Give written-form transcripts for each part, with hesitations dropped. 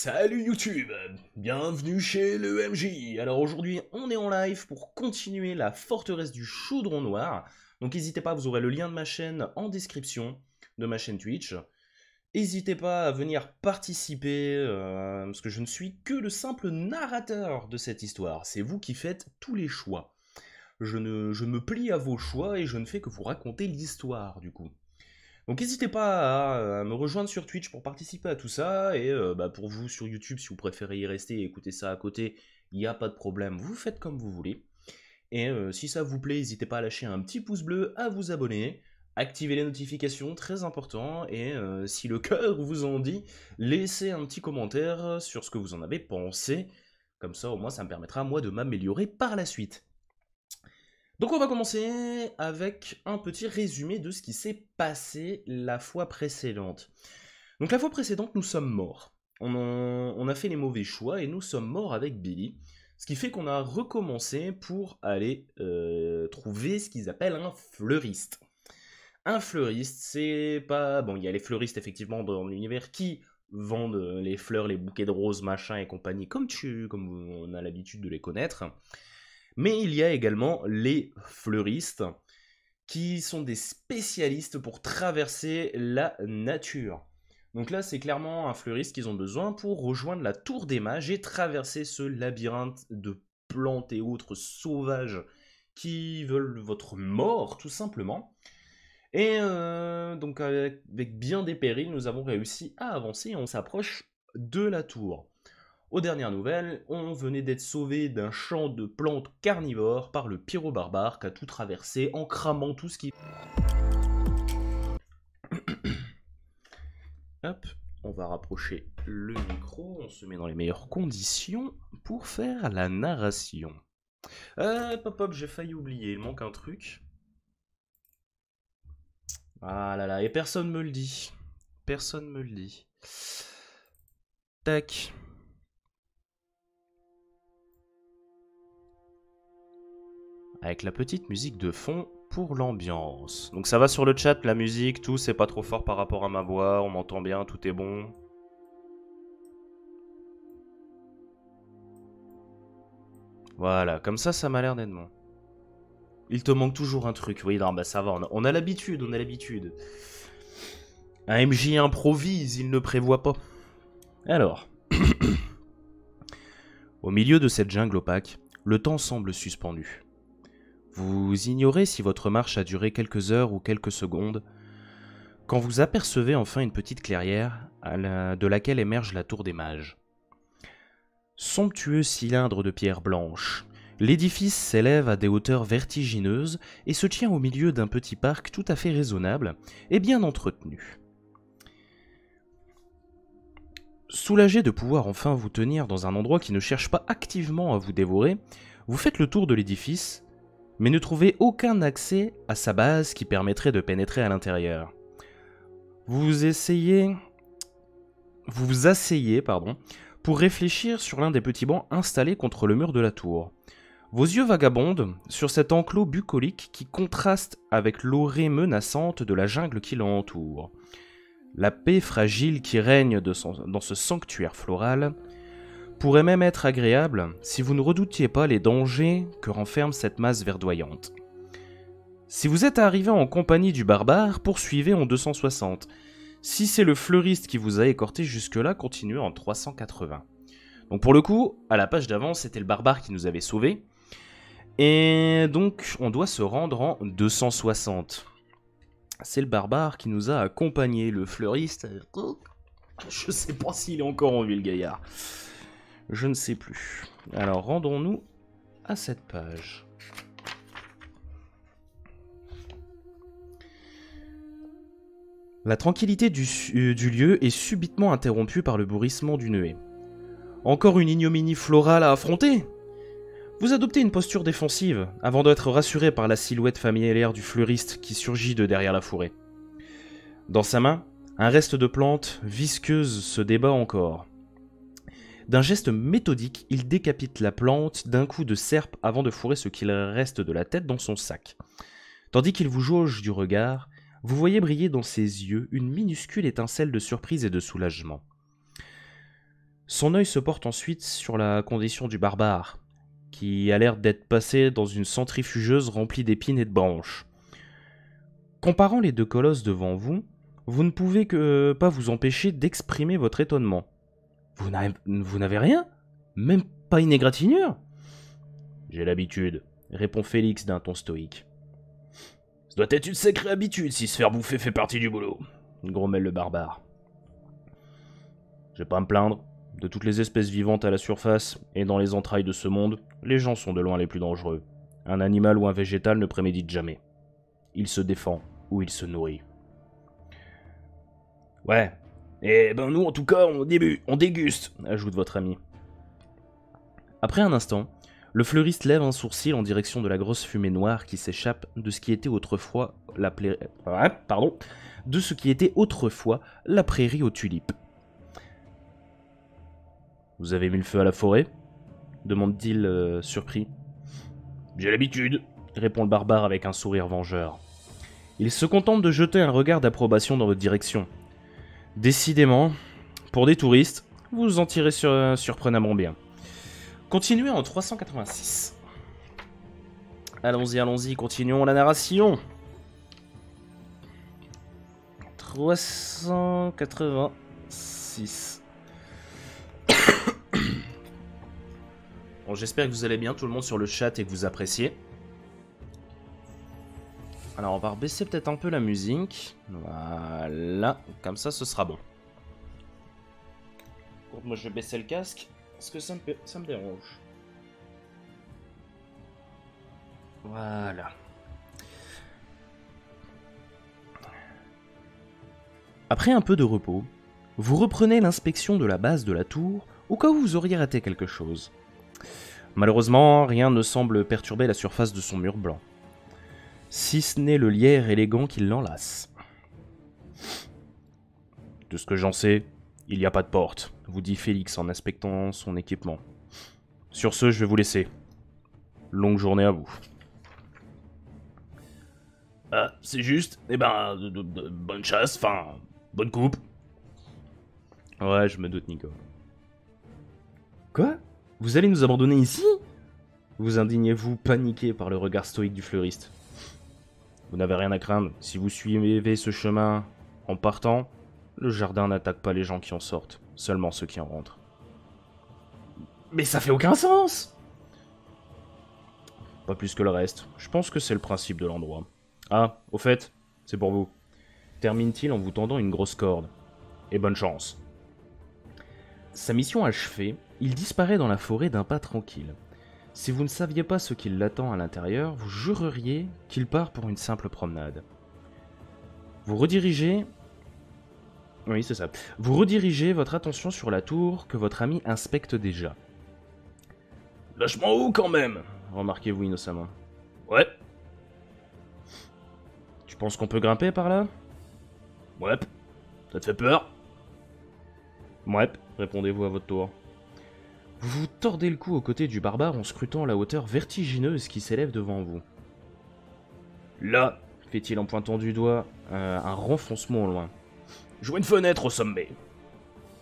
Salut YouTube, bienvenue chez le MJ. Alors aujourd'hui on est en live pour continuer la forteresse du Chaudron Noir. Donc n'hésitez pas, vous aurez le lien de ma chaîne en description de ma chaîne Twitch. N'hésitez pas à venir participer, parce que je ne suis que le simple narrateur de cette histoire. C'est vous qui faites tous les choix. Je me plie à vos choix et je ne fais que vous raconter l'histoire du coup. Donc n'hésitez pas à me rejoindre sur Twitch pour participer à tout ça, et pour vous sur YouTube, si vous préférez y rester et écouter ça à côté, il n'y a pas de problème, vous faites comme vous voulez. Et si ça vous plaît, n'hésitez pas à lâcher un petit pouce bleu, à vous abonner, activer les notifications, très important, et si le cœur vous en dit, laissez un petit commentaire sur ce que vous en avez pensé, comme ça au moins ça me permettra moi de m'améliorer par la suite. Donc on va commencer avec un petit résumé de ce qui s'est passé la fois précédente. Donc la fois précédente, nous sommes morts. On a fait les mauvais choix et nous sommes morts avec Billy. Ce qui fait qu'on a recommencé pour aller trouver ce qu'ils appellent un fleuriste. Un fleuriste, c'est pas... Bon, il y a les fleuristes effectivement dans l'univers qui vendent les fleurs, les bouquets de roses, machin et compagnie, comme on a l'habitude de les connaître. Mais il y a également les fleuristes, qui sont des spécialistes pour traverser la nature. Donc là, c'est clairement un fleuriste qu'ils ont besoin pour rejoindre la tour des mages et traverser ce labyrinthe de plantes et autres sauvages qui veulent votre mort, tout simplement. Et donc avec bien des périls, nous avons réussi à avancer et on s'approche de la tour. Aux dernières nouvelles, on venait d'être sauvé d'un champ de plantes carnivores par le pyro-barbare qui a tout traversé en cramant tout ce qui... Hop, on va rapprocher le micro, on se met dans les meilleures conditions pour faire la narration. Hop, j'ai failli oublier, il manque un truc. Ah là là, et personne me le dit. Personne me le dit. Tac. Avec la petite musique de fond pour l'ambiance. Donc ça va sur le chat, la musique, tout, c'est pas trop fort par rapport à ma voix, on m'entend bien, tout est bon. Voilà, comme ça m'a l'air d'être bon. Il te manque toujours un truc, oui, non, bah ça va, on a l'habitude, on a l'habitude. Un MJ improvise, il ne prévoit pas. Alors. Au milieu de cette jungle opaque, le temps semble suspendu. Vous ignorez si votre marche a duré quelques heures ou quelques secondes, quand vous apercevez enfin une petite clairière de laquelle émerge la tour des mages. Somptueux cylindre de pierre blanche, l'édifice s'élève à des hauteurs vertigineuses et se tient au milieu d'un petit parc tout à fait raisonnable et bien entretenu. Soulagé de pouvoir enfin vous tenir dans un endroit qui ne cherche pas activement à vous dévorer, vous faites le tour de l'édifice, mais ne trouvez aucun accès à sa base qui permettrait de pénétrer à l'intérieur. Vous vous asseyez, pour réfléchir sur l'un des petits bancs installés contre le mur de la tour. Vos yeux vagabondent sur cet enclos bucolique qui contraste avec l'orée menaçante de la jungle qui l'entoure. La paix fragile qui règne dans ce sanctuaire floral pourrait même être agréable si vous ne redoutiez pas les dangers que renferme cette masse verdoyante. Si vous êtes arrivé en compagnie du barbare, poursuivez en 260. Si c'est le fleuriste qui vous a écorté jusque-là, continuez en 380. Donc pour le coup, à la page d'avant, c'était le barbare qui nous avait sauvés. Et donc, on doit se rendre en 260. C'est le barbare qui nous a accompagnés, le fleuriste. Je sais pas s'il est encore en vie, le gaillard. Je ne sais plus. Alors, rendons-nous à cette page. La tranquillité du lieu est subitement interrompue par le bruissement d'une haie. Encore une ignominie florale à affronter ? Vous adoptez une posture défensive, avant d'être rassuré par la silhouette familière du fleuriste qui surgit de derrière la forêt. Dans sa main, un reste de plante visqueuse se débat encore. D'un geste méthodique, il décapite la plante d'un coup de serpe avant de fourrer ce qu'il reste de la tête dans son sac. Tandis qu'il vous jauge du regard, vous voyez briller dans ses yeux une minuscule étincelle de surprise et de soulagement. Son œil se porte ensuite sur la condition du barbare, qui a l'air d'être passé dans une centrifugeuse remplie d'épines et de branches. Comparant les deux colosses devant vous, vous ne pouvez que pas vous empêcher d'exprimer votre étonnement. Vous n'avez rien? Même pas une égratignure? J'ai l'habitude, répond Félix d'un ton stoïque. Ça doit être une sacrée habitude si se faire bouffer fait partie du boulot, grommelle le barbare. Je vais pas me plaindre. De toutes les espèces vivantes à la surface et dans les entrailles de ce monde, les gens sont de loin les plus dangereux. Un animal ou un végétal ne prémédite jamais. Il se défend ou il se nourrit. Ouais, et ben nous en tout cas on déguste, ajoute votre ami. Après un instant, le fleuriste lève un sourcil en direction de la grosse fumée noire qui s'échappe de ce qui était autrefois la prairie aux tulipes. Vous avez mis le feu à la forêt? Demande-t-il surpris. J'ai l'habitude, répond le barbare avec un sourire vengeur. Il se contente de jeter un regard d'approbation dans votre direction. Décidément, pour des touristes, vous vous en tirez surprenamment bien. Continuez en 386. Allons-y, continuons la narration. 386. Bon, j'espère que vous allez bien tout le monde sur le chat et que vous appréciez. Alors on va rebaisser peut-être un peu la musique. Voilà, comme ça ce sera bon. Donc, moi je vais baisser le casque parce que ça me dérange. Voilà. Après un peu de repos, vous reprenez l'inspection de la base de la tour au cas où vous auriez raté quelque chose. Malheureusement, rien ne semble perturber la surface de son mur blanc. Si ce n'est le lierre élégant qui l'enlace. De ce que j'en sais, il n'y a pas de porte, vous dit Félix en inspectant son équipement. Sur ce, je vais vous laisser. Longue journée à vous. Ah, c'est juste, bonne chasse, enfin, bonne coupe. Ouais, je me doute, Nico. Quoi? Vous allez nous abandonner ici? Vous indignez-vous, paniqué par le regard stoïque du fleuriste. Vous n'avez rien à craindre. Si vous suivez ce chemin en partant, le jardin n'attaque pas les gens qui en sortent, seulement ceux qui en rentrent. Mais ça fait aucun sens! Pas plus que le reste. Je pense que c'est le principe de l'endroit. Ah, au fait, c'est pour vous. Termine-t-il en vous tendant une grosse corde. Et bonne chance. Sa mission achevée, il disparaît dans la forêt d'un pas tranquille. Si vous ne saviez pas ce qui l'attend à l'intérieur, vous jureriez qu'il part pour une simple promenade. Vous redirigez... Oui, c'est ça. Vous redirigez votre attention sur la tour que votre ami inspecte déjà. Lâche-moi haut quand même, remarquez-vous innocemment. Ouais. Tu penses qu'on peut grimper par là? Ouais. Ça te fait peur? Ouais, répondez-vous à votre tour. Vous vous tordez le cou aux côtés du barbare en scrutant la hauteur vertigineuse qui s'élève devant vous. Là, fait-il en pointant du doigt un renfoncement au loin. Je vois une fenêtre au sommet.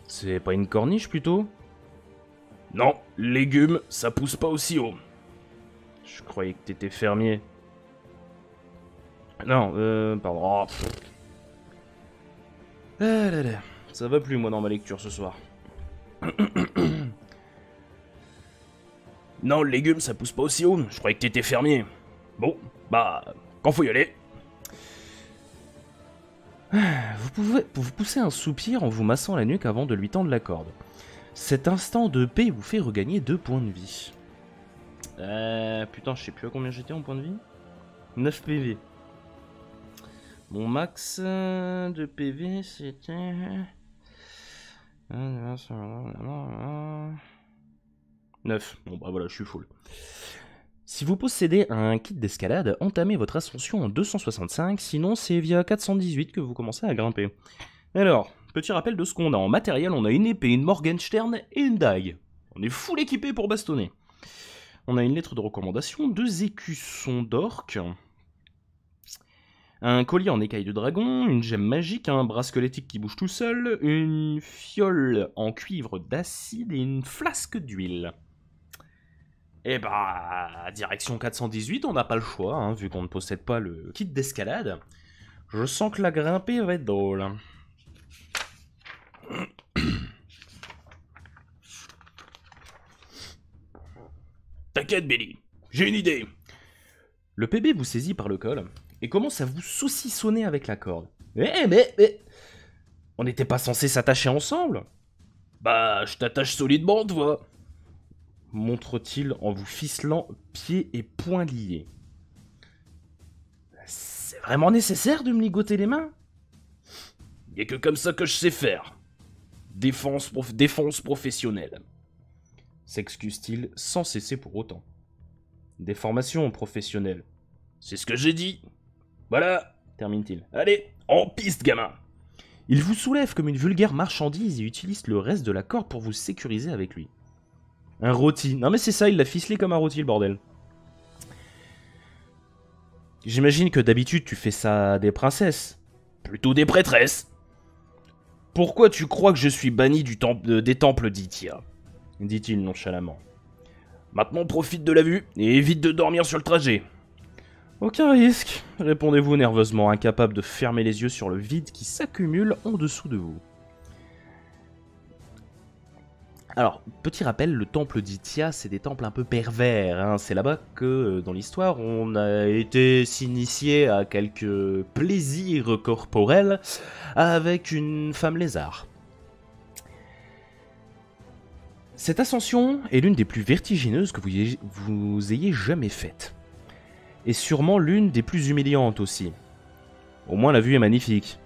C'est pas une corniche plutôt? Non, légumes, ça pousse pas aussi haut. Je croyais que t'étais fermier. Non, pardon. Oh, ah là là, ça va plus moi dans ma lecture ce soir. Non, le légume, ça pousse pas aussi haut. Je croyais que t'étais fermier. Bon, bah, quand faut y aller. Vous poussez un soupir en vous massant la nuque avant de lui tendre la corde. Cet instant de paix vous fait regagner 2 points de vie. Putain, je sais plus à combien j'étais en points de vie. 9 PV. Mon max de PV, c'était... 9. Bon bah voilà, je suis full. Si vous possédez un kit d'escalade, entamez votre ascension en 265, sinon c'est via 418 que vous commencez à grimper. Alors, petit rappel de ce qu'on a. En matériel, on a une épée, une Morgenstern et une dague. On est full équipé pour bastonner. On a une lettre de recommandation, 2 écussons d'orques. Un collier en écaille de dragon, une gemme magique, un bras squelettique qui bouge tout seul, une fiole en cuivre d'acide et une flasque d'huile. Et bah, direction 418, on n'a pas le choix, hein, vu qu'on ne possède pas le kit d'escalade. Je sens que la grimper va être drôle. T'inquiète, Billy, j'ai une idée. Le PB vous saisit par le col et commence à vous saucissonner avec la corde. Mais... On n'était pas censé s'attacher ensemble? Bah, je t'attache solidement, toi. Montre-t-il en vous ficelant pieds et poings liés. C'est vraiment nécessaire de me ligoter les mains? Y a que comme ça que je sais faire. Défense professionnelle. S'excuse-t-il sans cesser pour autant. Des formations professionnelles. C'est ce que j'ai dit. Voilà, termine-t-il. Allez, en piste, gamin. Il vous soulève comme une vulgaire marchandise et utilise le reste de la corde pour vous sécuriser avec lui. Un rôti. Non mais c'est ça, il l'a ficelé comme un rôti, le bordel. J'imagine que d'habitude tu fais ça à des princesses. Plutôt des prêtresses. Pourquoi tu crois que je suis banni des temples d'Ithia? Dit-il nonchalamment. Maintenant profite de la vue et évite de dormir sur le trajet. Aucun risque, répondez-vous nerveusement, incapable de fermer les yeux sur le vide qui s'accumule en dessous de vous. Alors, petit rappel, le temple d'Ithia, c'est des temples un peu pervers. Hein. C'est là-bas que, dans l'histoire, on a été s'initier à quelques plaisirs corporels avec une femme lézard. Cette ascension est l'une des plus vertigineuses que vous ayez jamais faites. Et sûrement l'une des plus humiliantes aussi. Au moins la vue est magnifique.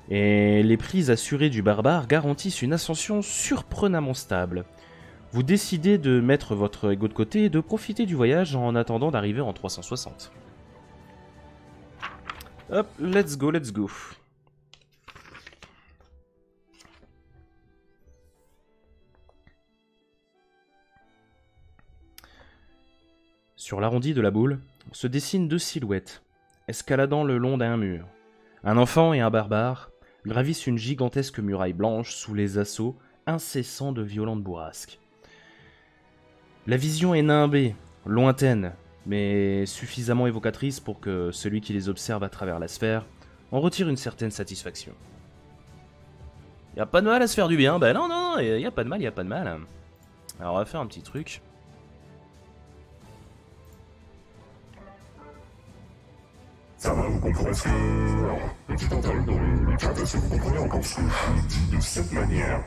Et les prises assurées du barbare garantissent une ascension surprenamment stable. Vous décidez de mettre votre ego de côté et de profiter du voyage en attendant d'arriver en 360. Hop, let's go, let's go. Sur l'arrondi de la boule, se dessinent deux silhouettes, escaladant le long d'un mur. Un enfant et un barbare gravissent une gigantesque muraille blanche sous les assauts incessants de violentes bourrasques. La vision est nimbée, lointaine, mais suffisamment évocatrice pour que celui qui les observe à travers la sphère en retire une certaine satisfaction. Y a pas de mal à se faire du bien, bah non, non, y a pas de mal, y a pas de mal. Alors on va faire un petit truc. Ça va, vous comprenez ce que... Petit intérêt dans le chat, est-ce que vous comprenez encore ce que je vous dis de cette manière?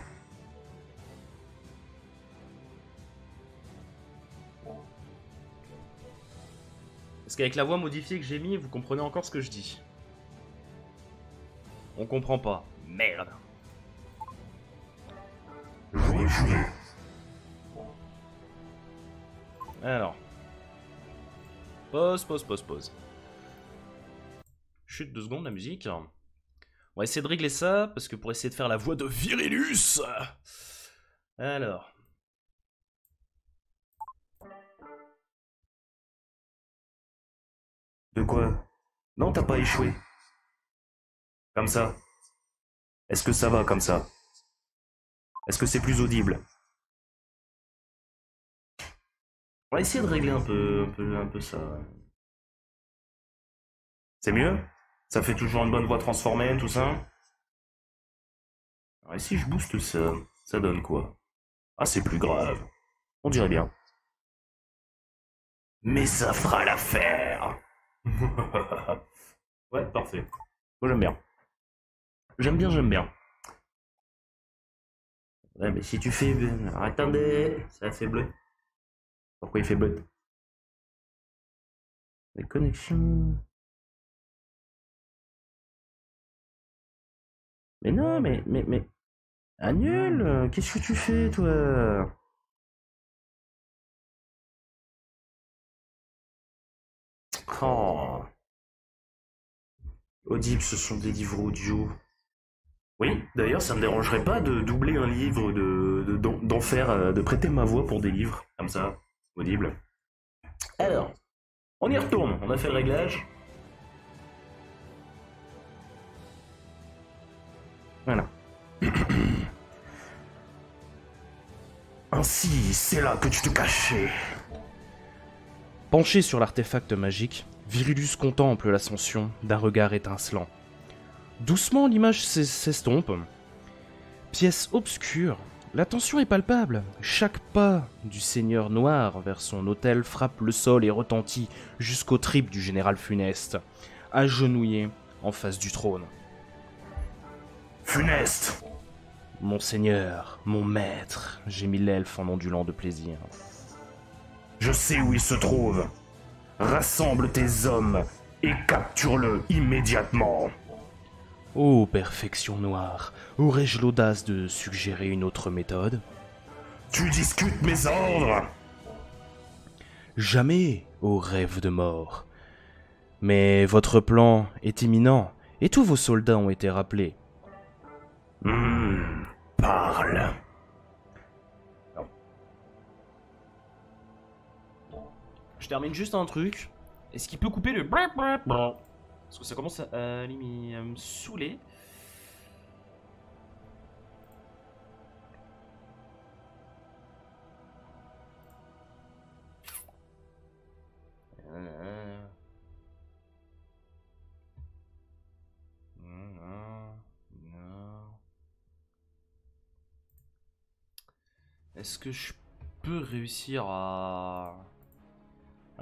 Est-ce qu'avec la voix modifiée que j'ai mis, vous comprenez encore ce que je dis? On comprend pas. Merde. J'aurais juré. Alors. Pause. Chute 2 secondes la musique. On va essayer de régler ça, parce que pour essayer de faire la voix de Virilus. Alors. De quoi? Non, t'as pas échoué. Comme ça. Est-ce que ça va comme ça? Est-ce que c'est plus audible? On va essayer de régler un peu ça. C'est mieux? Ça fait toujours une bonne voix transformée, tout ça? Alors, et si je booste ça, Ça donne quoi? Ah, c'est plus grave. On dirait bien. mais ça fera l'affaire. Ouais, parfait. Moi, j'aime bien. J'aime bien. Ouais, mais si tu fais... Alors, attendez, ça fait bleu. Pourquoi il fait bleu? Les connexions... Mais non, mais... Annule, qu'est-ce que tu fais, toi? Oh. Audible, ce sont des livres audio. Oui, d'ailleurs, ça me dérangerait pas de doubler un livre, d'en faire, de prêter ma voix pour des livres, comme ça, audible. Alors, on y retourne, on a fait le réglage. Voilà. Ainsi, c'est là que tu te cachais. Penché sur l'artefact magique, Virilus contemple l'ascension d'un regard étincelant. Doucement, l'image s'estompe. Pièce obscure, la tension est palpable. Chaque pas du seigneur noir vers son autel frappe le sol et retentit jusqu'aux tripes du général funeste, agenouillé en face du trône. Funeste! Mon seigneur, mon maître, gémit l'elfe en ondulant de plaisir. Je sais où il se trouve. Rassemble tes hommes et capture-le immédiatement. Ô perfection noire, aurais-je l'audace de suggérer une autre méthode? Tu discutes mes ordres? Jamais, ô rêve de mort. Mais votre plan est imminent, et tous vos soldats ont été rappelés. Parle. Je termine juste un truc. Est-ce qu'il peut couper le blablabla? Parce que ça commence à me saouler. Est-ce que je peux réussir à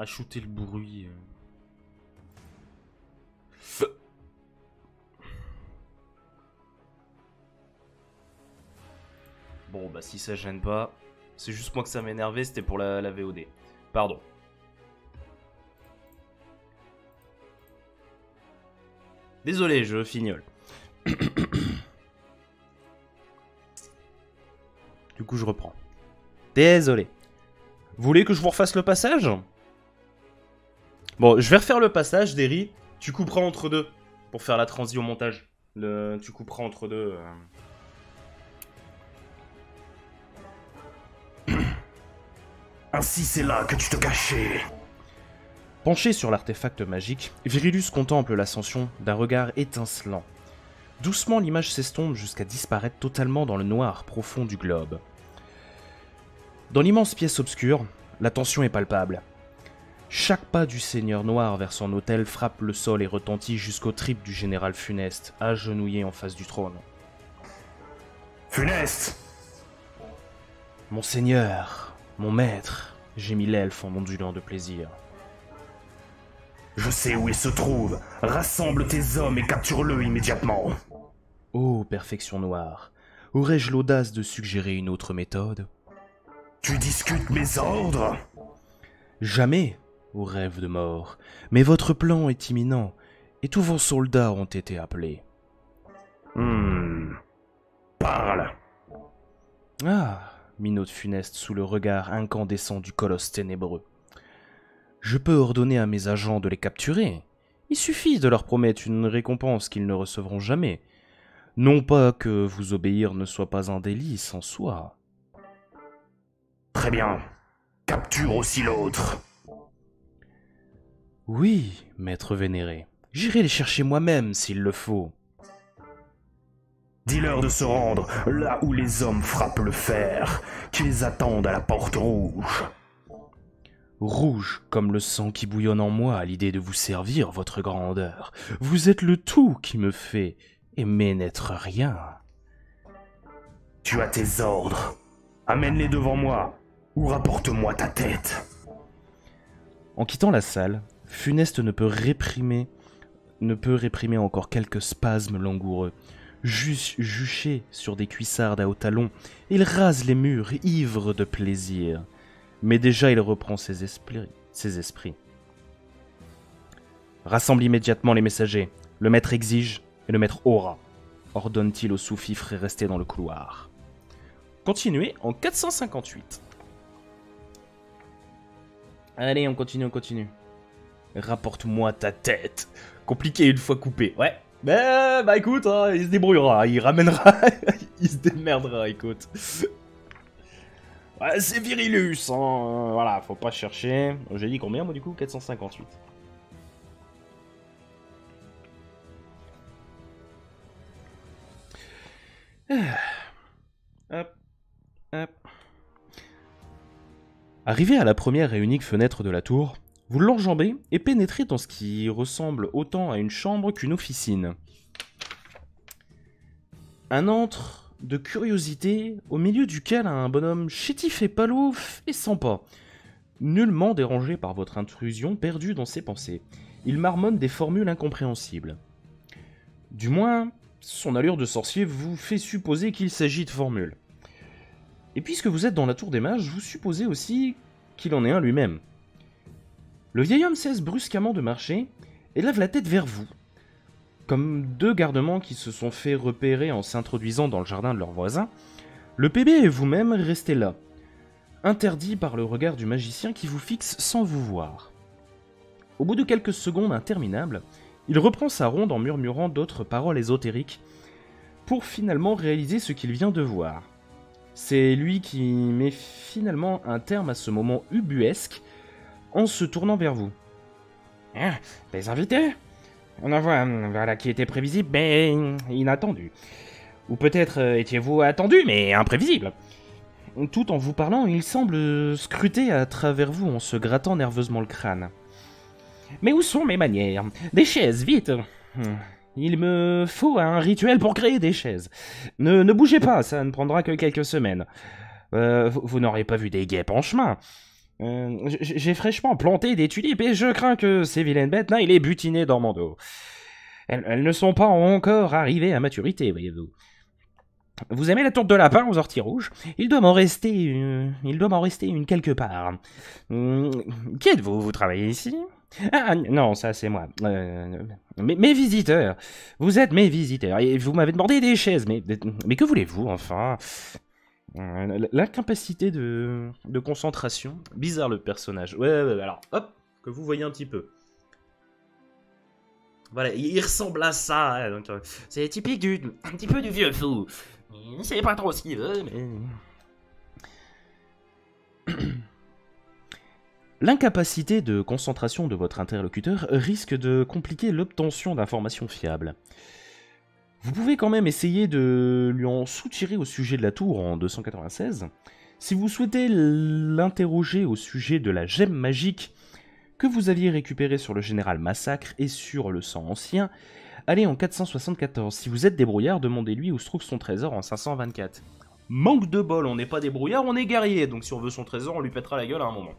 shooter le bruit? Bon bah si ça gêne pas, c'est juste moi que ça m'énervait, c'était pour la VOD. Pardon. Désolé, je fignole. Du coup je reprends. Désolé. Vous voulez que je vous refasse le passage? Bon, je vais refaire le passage, Derry. Tu couperas entre deux pour faire la transi au montage. Tu couperas entre deux. Ainsi, c'est là que tu te cachais. Penché sur l'artefact magique, Virilus contemple l'ascension d'un regard étincelant. Doucement, l'image s'estompe jusqu'à disparaître totalement dans le noir profond du globe. Dans l'immense pièce obscure, la tension est palpable. Chaque pas du seigneur noir vers son autel frappe le sol et retentit jusqu'aux tripes du général funeste, agenouillé en face du trône. Funeste! Mon seigneur, mon maître, gémit l'elfe en ondulant de plaisir. Je sais où il se trouve. Rassemble tes hommes et capture-le immédiatement. Ô perfection noire, aurais-je l'audace de suggérer une autre méthode? Tu discutes mes ordres? Jamais, ô rêve de mort, mais votre plan est imminent, et tous vos soldats ont été appelés. Parle. Ah, minote funeste sous le regard incandescent du colosse ténébreux. Je peux ordonner à mes agents de les capturer. Il suffit de leur promettre une récompense qu'ils ne recevront jamais. Non pas que vous obéir ne soit pas un délice en soi. Très bien. Capture aussi l'autre. Oui, maître vénéré. J'irai les chercher moi-même s'il le faut. Dis-leur de se rendre là où les hommes frappent le fer, qu'ils attendent à la porte rouge. Rouge comme le sang qui bouillonne en moi à l'idée de vous servir, votre grandeur. Vous êtes le tout qui me fait aimer n'être rien. Tu as tes ordres. Amène-les devant moi, ou rapporte-moi ta tête. En quittant la salle, Funeste ne peut réprimer encore quelques spasmes langoureux. Juché sur des cuissardes à hauts talons, il rase les murs, ivre de plaisir. Mais déjà il reprend ses esprits. Rassemble immédiatement les messagers. Le maître exige et le maître aura, ordonne-t-il au sous-fifre resté dans le couloir. Continuez en 458. Allez, on continue. Rapporte-moi ta tête. Compliqué une fois coupé, ouais. Mais bah écoute, hein, il se débrouillera, il ramènera, il se démerdera, écoute. Ouais, c'est Virilus, hein, voilà, faut pas chercher. J'ai dit combien moi du coup? 458. Hop, hop. Arrivé à la première et unique fenêtre de la tour, vous l'enjambez et pénétrez dans ce qui ressemble autant à une chambre qu'une officine. Un antre de curiosité au milieu duquel un bonhomme chétif et palouf et sans pas. Nullement dérangé par votre intrusion, perdu dans ses pensées. Il marmonne des formules incompréhensibles. Du moins, son allure de sorcier vous fait supposer qu'il s'agit de formules. Et puisque vous êtes dans la tour des mages, vous supposez aussi qu'il en est un lui-même. Le vieil homme cesse brusquement de marcher et lève la tête vers vous, comme deux gardements qui se sont fait repérer en s'introduisant dans le jardin de leurs voisins. Le PB et vous-même restez là, interdit par le regard du magicien qui vous fixe sans vous voir. Au bout de quelques secondes interminables, il reprend sa ronde en murmurant d'autres paroles ésotériques pour finalement réaliser ce qu'il vient de voir. C'est lui qui met finalement un terme à ce moment ubuesque en se tournant vers vous. Ah, des invités? On en voit voilà, qui était prévisible mais inattendu. Ou peut-être étiez-vous attendu mais imprévisible. Tout en vous parlant, il semble scruter à travers vous en se grattant nerveusement le crâne. Mais où sont mes manières? Des chaises, vite! Il me faut un rituel pour créer des chaises. Ne bougez pas, ça ne prendra que quelques semaines. Vous n'aurez pas vu des guêpes en chemin. J'ai fraîchement planté des tulipes et je crains que ces vilaines bêtes n'aillent les butiner dans mon dos. Elles ne sont pas encore arrivées à maturité, voyez-vous. Vous aimez la tourte de lapin aux orties rouges? Il doit m'en rester une quelque part. Qui êtes-vous? Vous travaillez ici? Ah non, ça c'est moi. Mes visiteurs. Vous êtes mes visiteurs. Et vous m'avez demandé des chaises. Mais que voulez-vous, enfin? L'incapacité de concentration. Bizarre le personnage. Ouais, alors, hop, que vous voyez un petit peu. Voilà, il ressemble à ça. Hein, donc, c'est typique un petit peu du vieux fou. Il ne sait pas trop ce qu'il veut, mais... L'incapacité de concentration de votre interlocuteur risque de compliquer l'obtention d'informations fiables. Vous pouvez quand même essayer de lui en soutirer au sujet de la tour en 296. Si vous souhaitez l'interroger au sujet de la gemme magique que vous aviez récupérée sur le général Massacre et sur le sang ancien, allez en 474. Si vous êtes débrouillard, demandez-lui où se trouve son trésor en 524. Manque de bol, on n'est pas débrouillard, on est guerrier, donc si on veut son trésor, on lui pètera la gueule à un moment.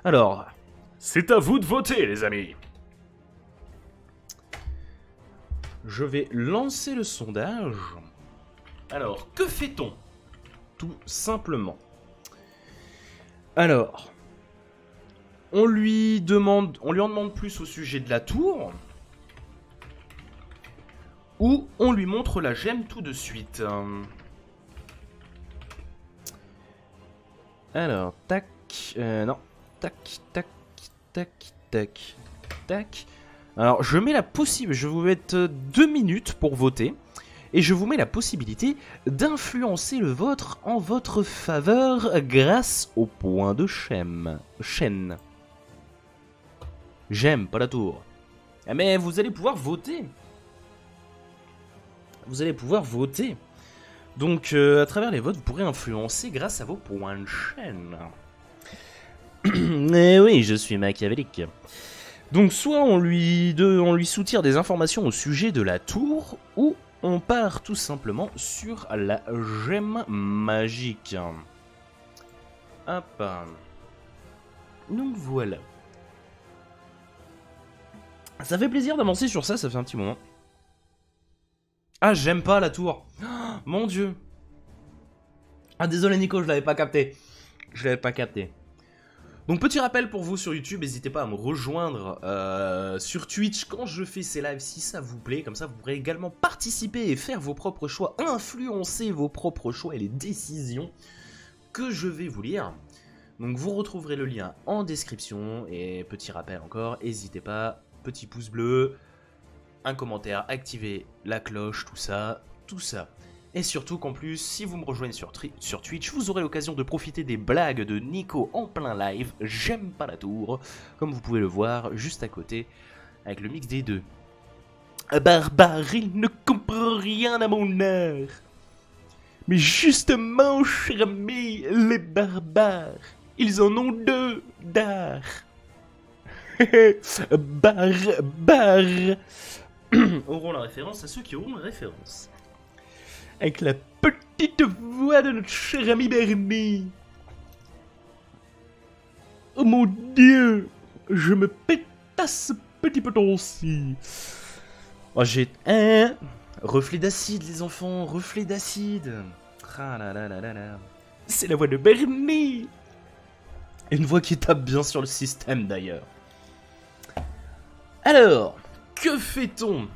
Alors, c'est à vous de voter, les amis. Je vais lancer le sondage. Alors, que fait-on? Tout simplement. Alors, on lui en demande plus au sujet de la tour, ou on lui montre la gemme tout de suite. Alors, tac, non. Tac, tac, tac, tac, tac. Alors, je mets la possibilité, je vais vous mettre 2 minutes pour voter, et je vous mets la possibilité d'influencer le vôtre en votre faveur grâce au point de chaîne. J'aime, pas la tour. Mais vous allez pouvoir voter. Vous allez pouvoir voter. Donc, à travers les votes, vous pourrez influencer grâce à vos points de chaîne. Eh oui, je suis machiavélique. Donc soit on lui soutire des informations au sujet de la tour, ou on part tout simplement sur la gemme magique. Hop. Donc voilà. Ça fait plaisir d'avancer sur ça, ça fait un petit moment. Ah, j'aime pas la tour. Oh, mon dieu. Ah, désolé Nico, je l'avais pas capté. Donc petit rappel pour vous sur YouTube, n'hésitez pas à me rejoindre sur Twitch quand je fais ces lives si ça vous plaît. Comme ça vous pourrez également participer et faire vos propres choix, influencer vos propres choix et les décisions que je vais vous lire. Donc vous retrouverez le lien en description. Et petit rappel encore, n'hésitez pas, petit pouce bleu, un commentaire, activez la cloche, tout ça. Et surtout qu'en plus, si vous me rejoignez sur Twitch, vous aurez l'occasion de profiter des blagues de Nico en plein live. J'aime pas la tour, comme vous pouvez le voir juste à côté, avec le mix des deux. Barbare, il ne comprend rien à mon art. Mais justement, cher ami, les barbares, ils en ont deux d'art. Barbares auront la référence à ceux qui auront la référence. Avec la petite voix de notre cher ami Bernie. Oh mon Dieu, je me pétasse ce petit poton-ci. Oh, j'ai un reflet d'acide, les enfants, reflet d'acide. Ah là là là là là. C'est la voix de Bernie. Une voix qui tape bien sur le système d'ailleurs. Alors, que fait-on?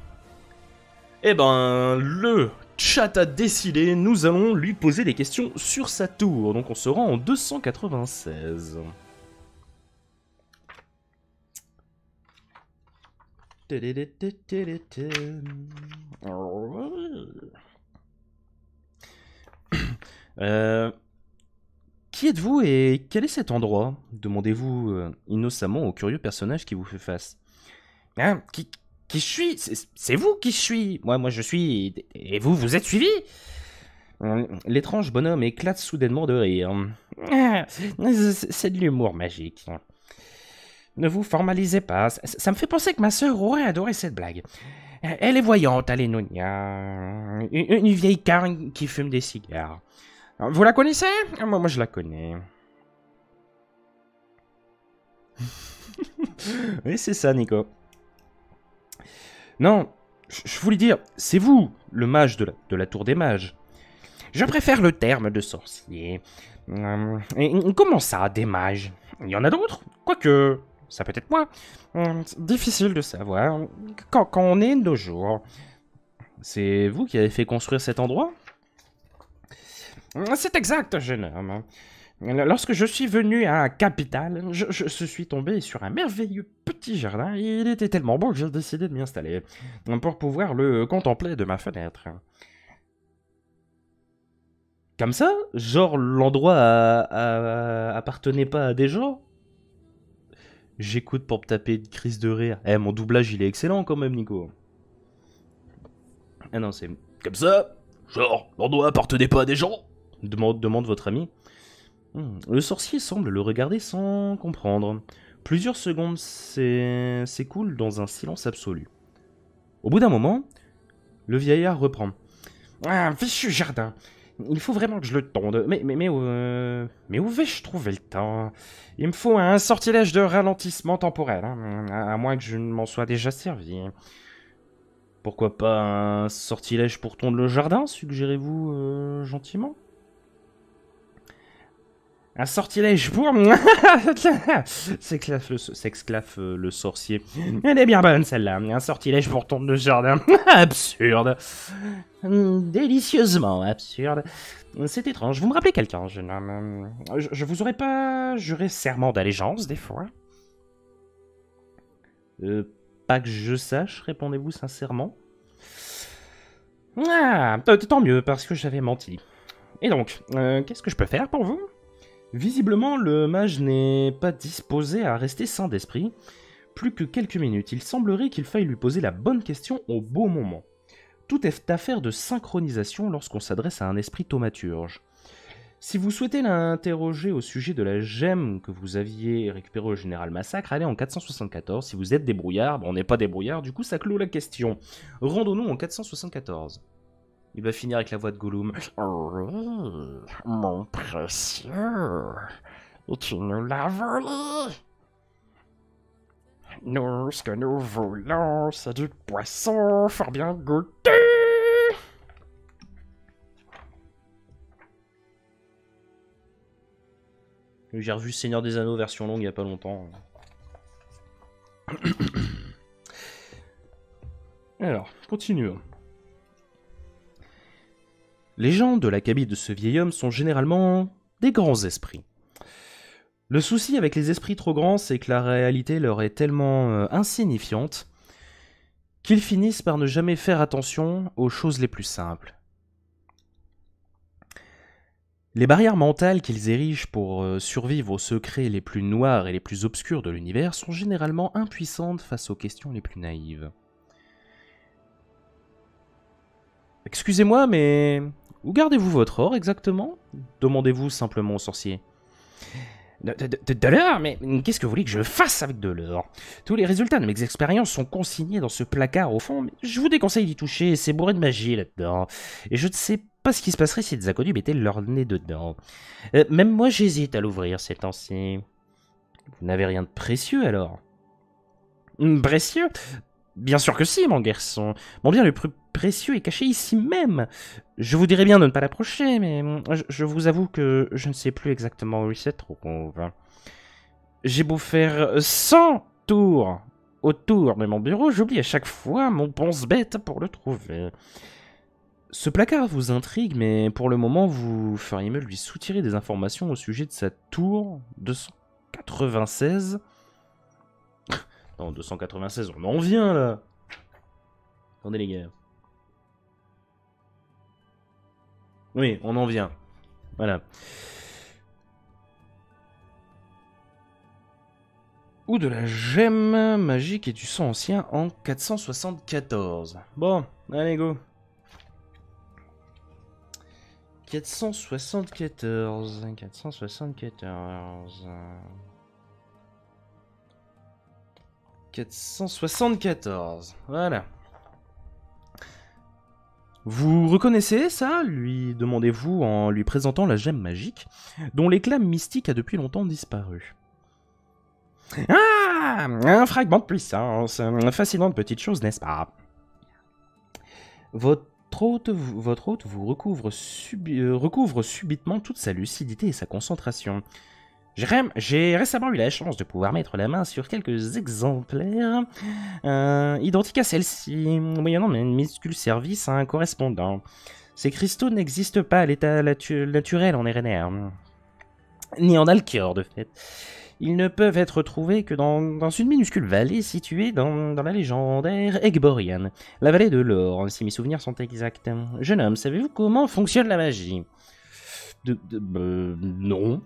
Eh ben, le chat a décidé, nous allons lui poser des questions sur sa tour. Donc on se rend en 296. Qui êtes-vous et quel est cet endroit? Demandez-vous innocemment au curieux personnage qui vous fait face. Hein, qui je suis? C'est vous qui je suis? Moi je suis... Et vous êtes suivi? L'étrange bonhomme éclate soudainement de rire. C'est de l'humour magique. Ne vous formalisez pas, ça me fait penser que ma sœur aurait adoré cette blague. Elle est voyante, Allénonia. Une vieille carne qui fume des cigares. Vous la connaissez? Moi je la connais. Oui, c'est ça, Nico. Non, je voulais dire, c'est vous, le mage de la tour des mages. Je préfère le terme de sorcier. Comment ça, des mages? Il y en a d'autres? Quoique, ça peut être moi. Difficile de savoir. Quand on est de nos jours. C'est vous qui avez fait construire cet endroit? C'est exact, jeune homme. Lorsque je suis venu à Capitale, je suis tombé sur un merveilleux petit jardin et il était tellement beau que j'ai décidé de m'y installer pour pouvoir le contempler de ma fenêtre. Comme ça? Genre l'endroit appartenait pas à des gens? J'écoute pour me taper une crise de rire. Eh, mon doublage il est excellent quand même, Nico. Ah non, c'est... Comme ça? Genre l'endroit appartenait pas à des gens? Demande votre ami. Le sorcier semble le regarder sans comprendre. Plusieurs secondes s'écoulent dans un silence absolu. Au bout d'un moment, le vieillard reprend. Ah, fichu jardin. Il faut vraiment que je le tonde. Mais où vais-je trouver le temps? Il me faut un sortilège de ralentissement temporel, hein, à moins que je ne m'en sois déjà servi. Pourquoi pas un sortilège pour tondre le jardin, suggérez-vous gentiment? Un sortilège pour... s'exclave le sorcier. Elle est bien bonne celle-là. Un sortilège pour tondre le jardin. Absurde. Délicieusement absurde. C'est étrange. Vous me rappelez quelqu'un, jeune homme? Je vous aurais pas juré serment d'allégeance, des fois? Pas que je sache, répondez-vous sincèrement. Ah, tant mieux, parce que j'avais menti. Et donc, qu'est-ce que je peux faire pour vous? Visiblement, le mage n'est pas disposé à rester sain d'esprit. Plus que quelques minutes, il semblerait qu'il faille lui poser la bonne question au bon moment. Tout est affaire de synchronisation lorsqu'on s'adresse à un esprit thaumaturge. Si vous souhaitez l'interroger au sujet de la gemme que vous aviez récupérée au Général Massacre, allez en 474. Si vous êtes débrouillard, on n'est pas débrouillard, du coup ça clôt la question. Rendons-nous en 474. Il va finir avec la voix de Gollum. Oui, mon précieux, et tu nous l'as volé. Nous, ce que nous voulons, c'est du poisson fort bien goûté. J'ai revu Seigneur des Anneaux version longue il y a pas longtemps. Alors, continuons. Les gens de la cabine de ce vieil homme sont généralement des grands esprits. Le souci avec les esprits trop grands, c'est que la réalité leur est tellement insignifiante qu'ils finissent par ne jamais faire attention aux choses les plus simples. Les barrières mentales qu'ils érigent pour survivre aux secrets les plus noirs et les plus obscurs de l'univers sont généralement impuissantes face aux questions les plus naïves. Excusez-moi, mais Où gardez-vous votre or exactement? Demandez-vous simplement au sorcier. De l'or? Mais qu'est-ce que vous voulez que je fasse avec de l'or? Tous les résultats de mes expériences sont consignés dans ce placard au fond, mais je vous déconseille d'y toucher, c'est bourré de magie là-dedans. Et je ne sais pas ce qui se passerait si des inconnus mettaient leur nez dedans. Même moi j'hésite à l'ouvrir ces temps-ci. Vous n'avez rien de précieux alors? Précieux? Bien sûr que si, mon garçon. Mon bien le plus précieux est caché ici même. Je vous dirais bien de ne pas l'approcher, mais je vous avoue que je ne sais plus exactement où il se trouve. J'ai beau faire 100 tours autour de mon bureau, j'oublie à chaque fois mon pense-bête pour le trouver. Ce placard vous intrigue, mais pour le moment, vous feriez mieux de lui soutirer des informations au sujet de sa tour 296. Non, 296, on en vient là. Attendez les gars. Oui, on en vient. Voilà. Ou de la gemme magique et du sang ancien en 474. Bon, allez go. 474. 474. 474. Voilà. Vous reconnaissez ça? Lui demandez-vous en lui présentant la gemme magique, dont l'éclat mystique a depuis longtemps disparu. Ah! Un fragment de puissance. Fascinante petite chose, n'est-ce pas? Votre hôte vous recouvre subitement toute sa lucidité et sa concentration. J'ai récemment eu la chance de pouvoir mettre la main sur quelques exemplaires identiques à celle-ci, moyennant un minuscule service à un correspondant. Ces cristaux n'existent pas à l'état naturel en RNR, ni en Alcor de fait. Ils ne peuvent être trouvés que dans une minuscule vallée située dans la légendaire Egborian, la vallée de l'or, si mes souvenirs sont exacts. Jeune homme, savez-vous comment fonctionne la magie? Non.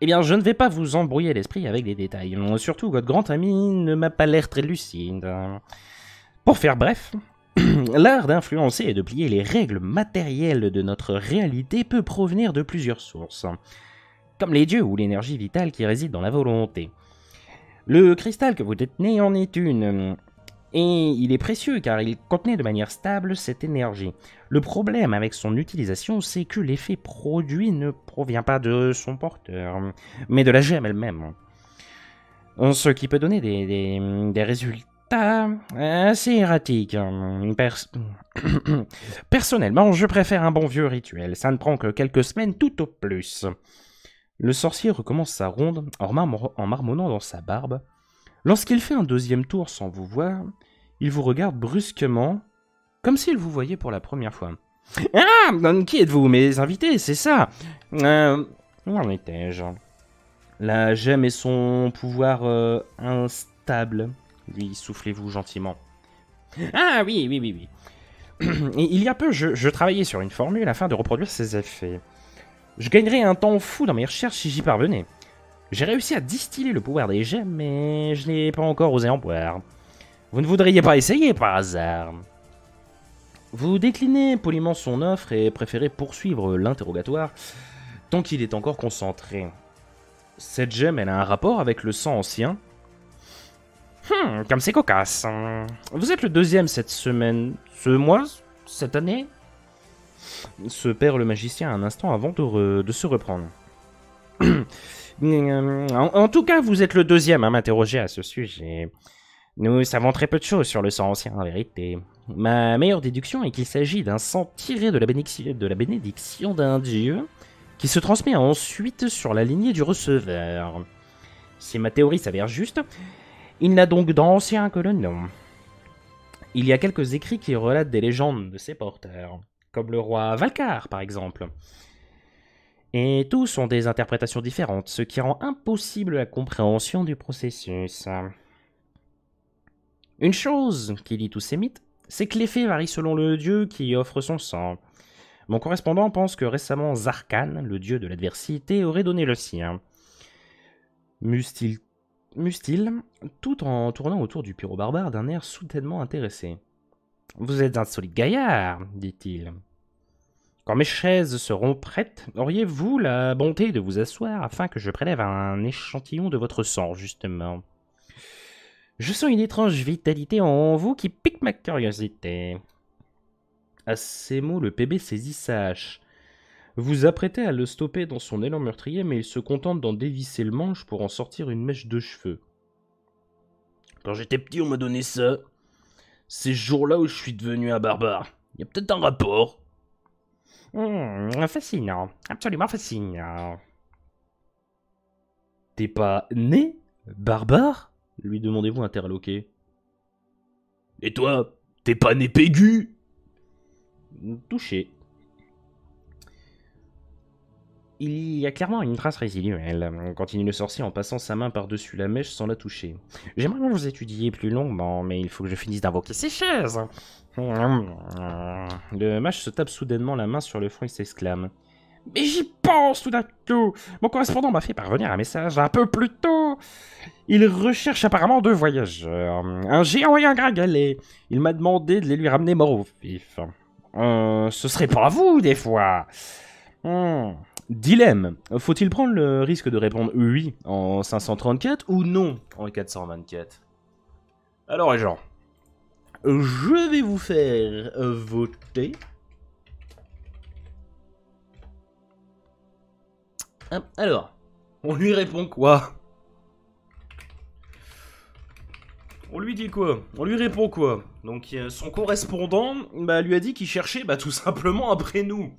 Eh bien, je ne vais pas vous embrouiller l'esprit avec des détails. Surtout, votre grand ami ne m'a pas l'air très lucide. Pour faire bref, l'art d'influencer et de plier les règles matérielles de notre réalité peut provenir de plusieurs sources, comme les dieux ou l'énergie vitale qui réside dans la volonté. Le cristal que vous détenez en est une, et il est précieux car il contenait de manière stable cette énergie. Le problème avec son utilisation, c'est que l'effet produit ne provient pas de son porteur, mais de la gemme elle-même. Ce qui peut donner des résultats assez erratiques. Personnellement, je préfère un bon vieux rituel. Ça ne prend que quelques semaines tout au plus. Le sorcier recommence sa ronde en marmonnant dans sa barbe. Lorsqu'il fait un deuxième tour sans vous voir, il vous regarde brusquement, comme s'il vous voyait pour la première fois. « Ah, qui êtes-vous, mes invités, c'est ça Où en étais-je » La gemme et son pouvoir instable, lui soufflez-vous gentiment. « Ah oui. Il y a peu, je travaillais sur une formule afin de reproduire ses effets. Je gagnerais un temps fou dans mes recherches si j'y parvenais. J'ai réussi à distiller le pouvoir des gemmes, mais je n'ai pas encore osé en boire. Vous ne voudriez pas essayer par hasard ?» Vous déclinez poliment son offre et préférez poursuivre l'interrogatoire tant qu'il est encore concentré. Cette gemme, elle a un rapport avec le sang ancien. Comme c'est cocasse. Vous êtes le deuxième cette semaine, ce mois, cette année? Se perd le magicien un instant avant de se reprendre. En tout cas, vous êtes le deuxième à m'interroger à ce sujet. Nous savons très peu de choses sur le sang ancien, en vérité. Ma meilleure déduction est qu'il s'agit d'un sang tiré de la bénédiction d'un dieu qui se transmet ensuite sur la lignée du receveur. Si ma théorie s'avère juste, il n'a donc d'ancien que le nom. Il y a quelques écrits qui relatent des légendes de ses porteurs, comme le roi Valcar par exemple. Et tous ont des interprétations différentes, ce qui rend impossible la compréhension du processus. Une chose qui lie tous ces mythes, c'est que l'effet varie selon le dieu qui offre son sang. Mon correspondant pense que récemment Zarkan, le dieu de l'adversité, aurait donné le sien. Muse-t-il, tout en tournant autour du pyro-barbare d'un air soudainement intéressé. « Vous êtes un solide gaillard, dit-il. Quand mes chaises seront prêtes, auriez-vous la bonté de vous asseoir afin que je prélève un échantillon de votre sang, justement? Je sens une étrange vitalité en vous qui pique ma curiosité. À ces mots, le PB saisit sa hache. Vous apprêtez à le stopper dans son élan meurtrier, mais il se contente d'en dévisser le manche pour en sortir une mèche de cheveux. Quand j'étais petit, on m'a donné ça. C'est ce jour-là où je suis devenu un barbare. Il y a peut-être un rapport. Fascinant. Absolument fascinant. T'es pas né barbare? Lui demandez-vous interloqué. Et toi, t'es pas né pégu? Touché. Il y a clairement une trace résiduelle, continue le sorcier en passant sa main par-dessus la mèche sans la toucher. J'aimerais bien vous étudier plus longuement, mais il faut que je finisse d'invoquer ces chaises. Le mage se tape soudainement la main sur le front et s'exclame. Mais j'y pense tout d'un coup. Mon correspondant m'a fait parvenir un message un peu plus tôt. Il recherche apparemment 2 voyageurs, un géant et un gringalet. Il m'a demandé de les lui ramener morts au vif. Ce serait pas vous, des fois. Dilemme. Faut-il prendre le risque de répondre oui en 534 ou non en 424? Alors les gens, je vais vous faire voter. Alors, on lui répond quoi? On lui dit quoi? On lui répond quoi? Donc son correspondant lui a dit qu'il cherchait tout simplement après nous.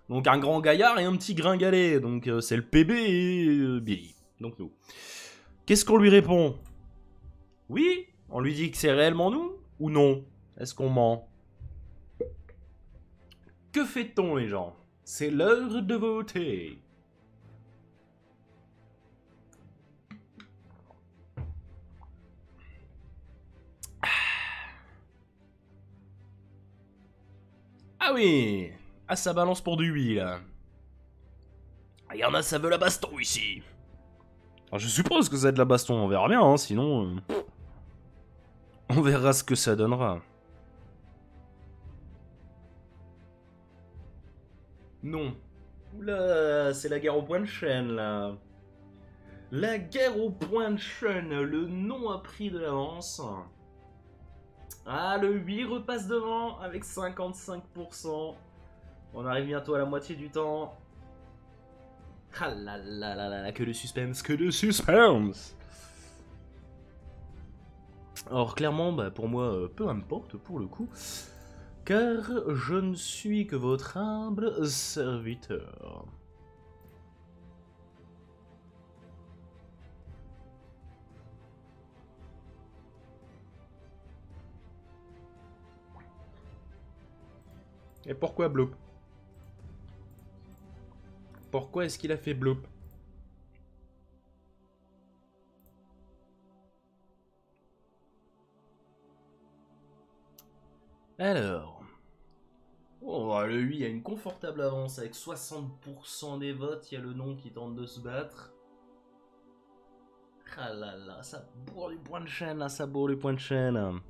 Donc un grand gaillard et un petit gringalet. Donc c'est le PB et Billy. Donc nous. Qu'est-ce qu'on lui répond? Oui? On lui dit que c'est réellement nous? Ou non? Est-ce qu'on ment? Que fait-on les gens? C'est l'heure de voter. Ah oui! Ah, ça balance pour du 8, là. Il y en a, ça veut la baston, ici. Alors, je suppose que ça va être la baston, on verra bien, hein, sinon... on verra ce que ça donnera. Non. Oula, c'est la guerre au point de chaîne, là. La guerre au point de chaîne, le non a pris de l'avance. Ah, le 8 repasse devant avec 55%. On arrive bientôt à la moitié du temps. Ah là là là là, que de suspense, que de suspense. Alors clairement, pour moi, peu importe pour le coup. Car je ne suis que votre humble serviteur. Et pourquoi Bloop? Pourquoi est-ce qu'il a fait Bloop? Alors... Oh, le 8 a une confortable avance avec 60% des votes. Il y a le non qui tente de se battre. Ah là là, ça bourre les points de chaîne, là, ça bourre les points de chaîne.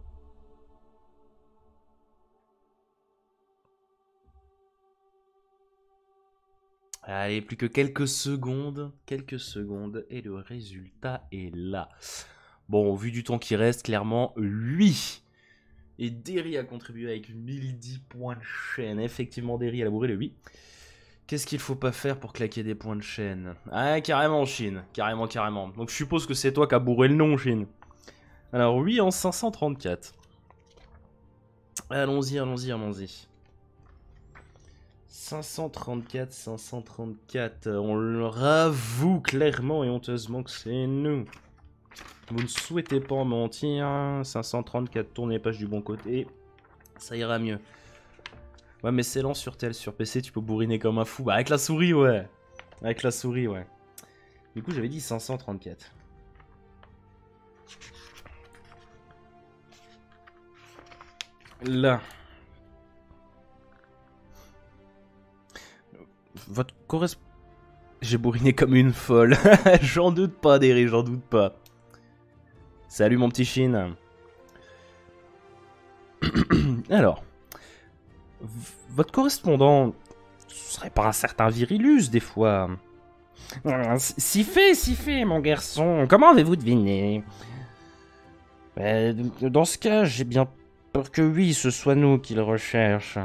Allez, plus que quelques secondes, et le résultat est là. Bon, vu du temps qui reste, clairement, 8. Et Derry a contribué avec 1010 points de chaîne. Effectivement, Derry a labouré le 8. Qu'est-ce qu'il faut pas faire pour claquer des points de chaîne? Ah, carrément, Chine. Carrément, carrément. Donc, je suppose que c'est toi qui as bourré le nom, Chine. Alors, 8 en 534. Allons-y, allons-y, allons-y. 534, 534. On leur avoue clairement et honteusement que c'est nous. Vous ne souhaitez pas mentir. 534, tournez les pages du bon côté. Ça ira mieux. Ouais, mais c'est lent sur tel. Sur PC, tu peux bourriner comme un fou. Bah, avec la souris, ouais. Avec la souris, ouais. Du coup, j'avais dit 534. Là. Votre correspondant... J'ai bourriné comme une folle. J'en doute pas, Derry, j'en doute pas. Salut mon petit Chine. Alors, votre correspondant Ce serait pas un certain Virilus, des fois. Si fait, mon garçon. Comment avez-vous deviné? Dans ce cas, j'ai bien peur que oui, ce soit nous qu'il recherche.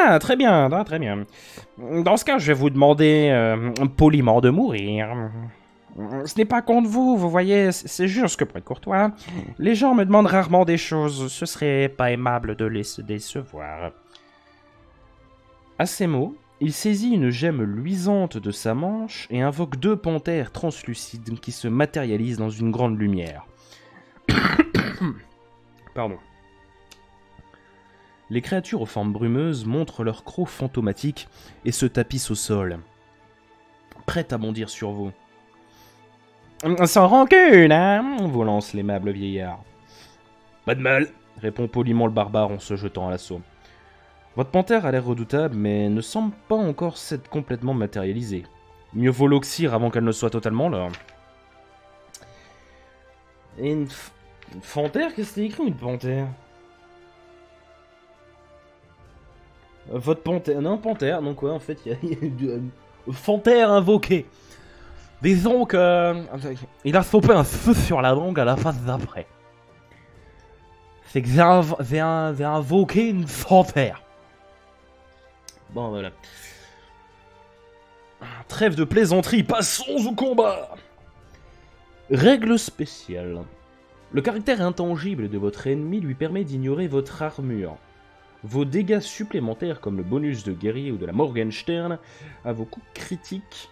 Ah, très bien, très bien. Dans ce cas, je vais vous demander poliment de mourir. Ce n'est pas contre vous, vous voyez, c'est juste que pour être courtois, les gens me demandent rarement des choses, ce serait pas aimable de les décevoir. À ces mots, il saisit une gemme luisante de sa manche et invoque 2 panthères translucides qui se matérialisent dans une grande lumière. Pardon. Les créatures aux formes brumeuses montrent leurs crocs fantomatiques et se tapissent au sol, prêtes à bondir sur vous. Sans rancune, hein, vous lance l'aimable vieillard. Pas de mal, répond poliment le barbare en se jetant à l'assaut. Votre panthère a l'air redoutable, mais ne semble pas encore s'être complètement matérialisée. Mieux vaut l'oxyre avant qu'elle ne soit totalement là. Et une panthère? Qu'est-ce que c'est écrit, une panthère? Votre panthère... Non, panthère, donc ouais, en fait, il y a panthère invoquée. Disons que... il a chopé un feu sur la langue à la phase d'après. C'est que j'ai invoqué une panthère. Bon, voilà. Trêve de plaisanterie, passons au combat. Règle spéciale. Le caractère intangible de votre ennemi lui permet d'ignorer votre armure. Vos dégâts supplémentaires comme le bonus de guerrier ou de la Morgenstern à vos coups critiques.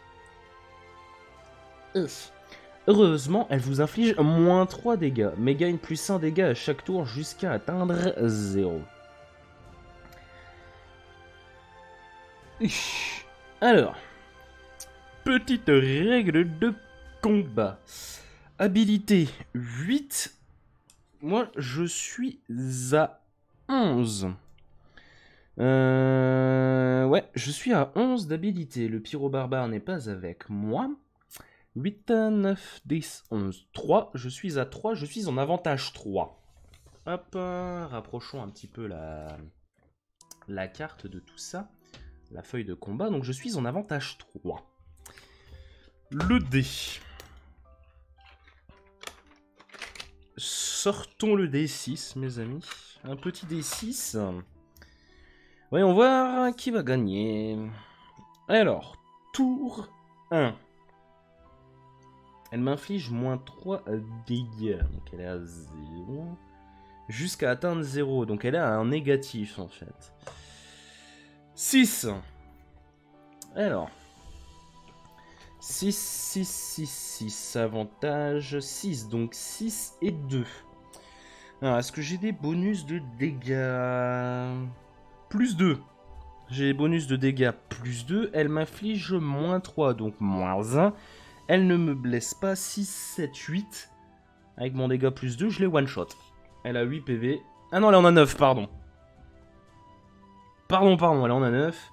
Heureusement, elle vous inflige moins 3 dégâts, mais gagne plus 1 dégât à chaque tour jusqu'à atteindre 0. Alors, petite règle de combat. Habilité 8. Moi, je suis à 11. Ouais, je suis à 11 d'habilité. Le pyro-barbare n'est pas avec moi. 8, 9, 10, 11, 3. Je suis à 3, je suis en avantage 3. Hop, rapprochons un petit peu la carte de tout ça. La feuille de combat, donc je suis en avantage 3. Le dé. Sortons le D6, mes amis. Un petit D6. Voyons voir qui va gagner. Alors, tour 1. Elle m'inflige moins 3 dégâts. Donc elle est à 0. Jusqu'à atteindre 0. Donc elle est à un négatif en fait. 6. Alors. 6, 6, 6, 6. Avantage 6. Donc 6 et 2. Alors, est-ce que j'ai des bonus de dégâts? Plus 2. J'ai des bonus de dégâts plus 2. Elle m'inflige moins 3. Donc moins 1. Elle ne me blesse pas. 6, 7, 8. Avec mon dégât plus 2, je l'ai one shot. Elle a 8 PV. Ah non, elle en a 9, pardon. Pardon, elle en a 9.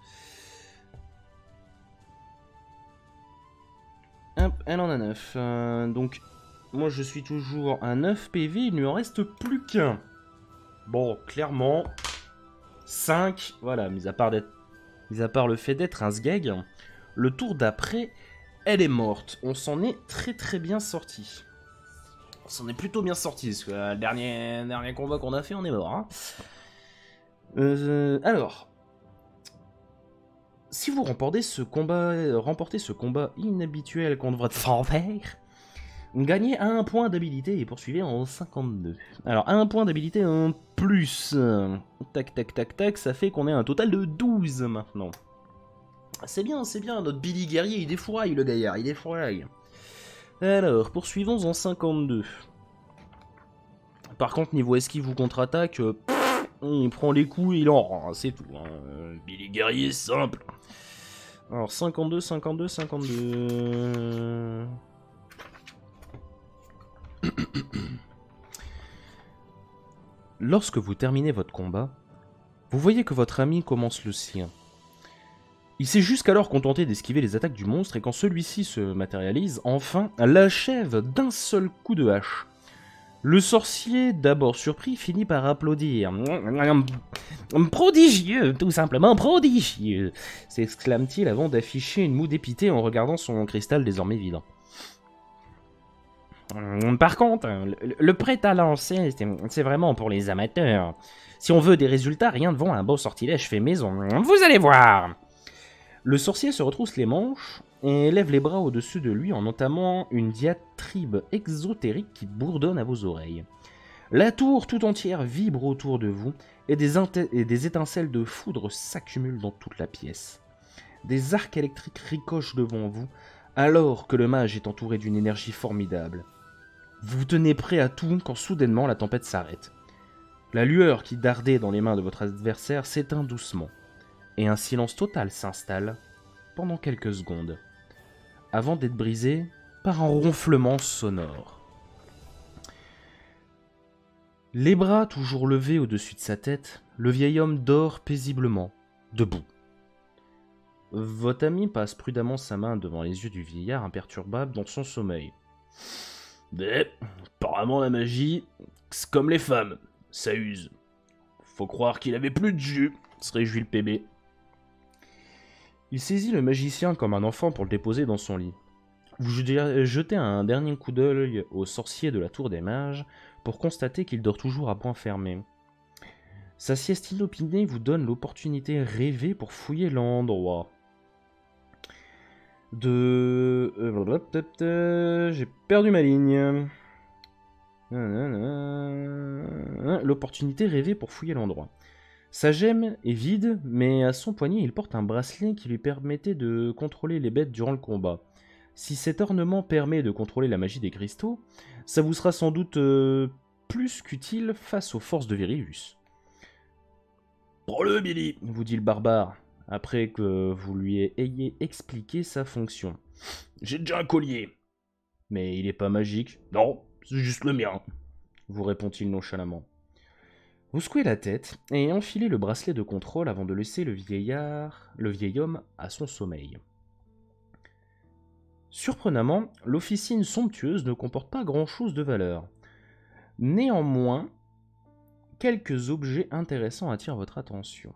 Hop, elle en a 9. Donc, moi je suis toujours à 9 PV, il ne lui en reste plus qu'un. Bon, clairement, 5. Voilà, mis à part le fait d'être un sgeg, le tour d'après, elle est morte. On s'en est très très bien sorti. On s'en est plutôt bien sorti, parce que le dernier combat qu'on a fait, on est mort. Hein. Alors, si vous remportez ce combat inhabituel contre votre fanfare, vous gagnez 1 point d'habilité et poursuivez en 52. Alors, 1 point d'habilité en plus. Tac, tac, tac, tac, ça fait qu'on est à un total de 12 maintenant. C'est bien, notre Billy Guerrier, il défouraille le gaillard, il défouraille. Alors, poursuivons en 52. Par contre, niveau esquive ou contre-attaque, il prend les coups et il en rend, c'est tout. Hein. Billy Guerrier, simple. Alors, 52, 52, 52... Lorsque vous terminez votre combat, vous voyez que votre ami commence le sien. Il s'est jusqu'alors contenté d'esquiver les attaques du monstre et quand celui-ci se matérialise, enfin, l'achève d'un seul coup de hache. Le sorcier, d'abord surpris, finit par applaudir. Prodigieux, tout simplement prodigieux, s'exclame-t-il avant d'afficher une moue dépitée en regardant son cristal désormais vide. Par contre, le prêt à lancer, c'est vraiment pour les amateurs. Si on veut des résultats, rien devant un beau sortilège fait maison. Vous allez voir. Le sorcier se retrousse les manches et lève les bras au-dessus de lui en entamant une diatribe exotérique qui bourdonne à vos oreilles. La tour tout entière vibre autour de vous et des étincelles de foudre s'accumulent dans toute la pièce. Des arcs électriques ricochent devant vous alors que le mage est entouré d'une énergie formidable. Vous vous tenez prêt à tout quand soudainement la tempête s'arrête. La lueur qui dardait dans les mains de votre adversaire s'éteint doucement, et un silence total s'installe pendant quelques secondes, avant d'être brisé par un ronflement sonore. Les bras toujours levés au-dessus de sa tête, le vieil homme dort paisiblement, debout. Votre ami passe prudemment sa main devant les yeux du vieillard imperturbable dans son sommeil. Mais, apparemment la magie, c'est comme les femmes, ça use. Faut croire qu'il avait plus de jus, se réjouit le PB. Il saisit le magicien comme un enfant pour le déposer dans son lit. Vous jetez un dernier coup d'œil au sorcier de la tour des mages pour constater qu'il dort toujours à point fermé. Sa sieste inopinée vous donne l'opportunité rêvée pour fouiller l'endroit. J'ai perdu ma ligne. L'opportunité rêvée pour fouiller l'endroit. Sa gemme est vide, mais à son poignet, il porte un bracelet qui lui permettait de contrôler les bêtes durant le combat. Si cet ornement permet de contrôler la magie des cristaux, ça vous sera sans doute plus qu'utile face aux forces de Virius. Prends-le, Billy, vous dit le barbare, après que vous lui ayez expliqué sa fonction. J'ai déjà un collier. Mais il est pas magique. Non, c'est juste le mien, vous répond-il nonchalamment. Vous secouez la tête et enfilez le bracelet de contrôle avant de laisser le vieil homme à son sommeil. Surprenamment, l'officine somptueuse ne comporte pas grand-chose de valeur. Néanmoins, quelques objets intéressants attirent votre attention.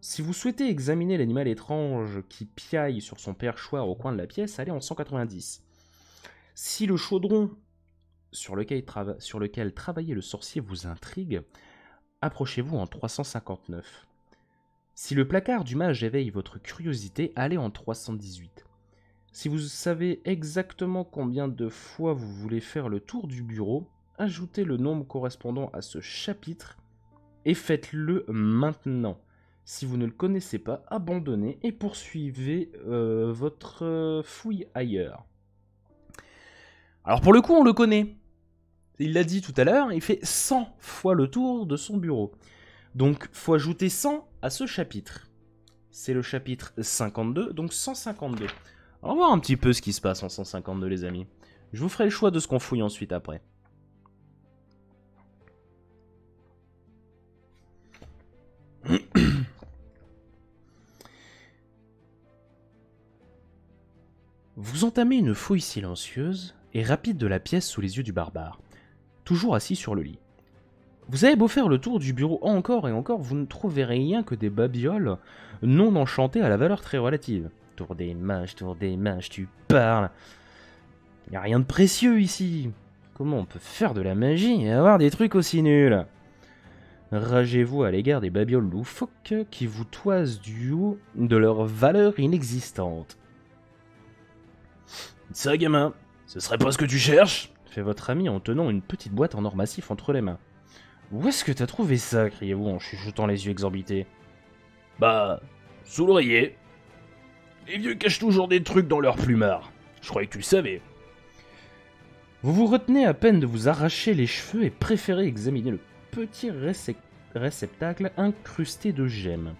Si vous souhaitez examiner l'animal étrange qui piaille sur son perchoir au coin de la pièce, allez en 190. Si le chaudron sur lequel travaillait le sorcier vous intrigue, approchez-vous en 359. Si le placard du mage éveille votre curiosité, allez en 318. Si vous savez exactement combien de fois vous voulez faire le tour du bureau, ajoutez le nombre correspondant à ce chapitre et faites-le maintenant. Si vous ne le connaissez pas, abandonnez et poursuivez votre fouille ailleurs. Alors pour le coup, on le connaît. Il l'a dit tout à l'heure, il fait 100 fois le tour de son bureau. Donc, faut ajouter 100 à ce chapitre. C'est le chapitre 52, donc 152. On va voir un petit peu ce qui se passe en 152, les amis. Je vous ferai le choix de ce qu'on fouille ensuite après. Vous entamez une fouille silencieuse et rapide de la pièce sous les yeux du barbare, toujours assis sur le lit. Vous avez beau faire le tour du bureau encore et encore, vous ne trouvez rien que des babioles non enchantées à la valeur très relative. Tour des mages, tu parles. Y a rien de précieux ici. Comment on peut faire de la magie et avoir des trucs aussi nuls? Ragez-vous à l'égard des babioles loufoques qui vous toisent du haut de leur valeur inexistante. Ça, gamin, ce serait pas ce que tu cherches? Fait votre ami en tenant une petite boîte en or massif entre les mains. Où est-ce que t'as trouvé ça? Criez-vous en chuchotant les yeux exorbités. Bah, sous l'oreiller. Les vieux cachent toujours des trucs dans leur plumard. Je croyais que tu le savais. Vous vous retenez à peine de vous arracher les cheveux et préférez examiner le petit réceptacle incrusté de gemmes.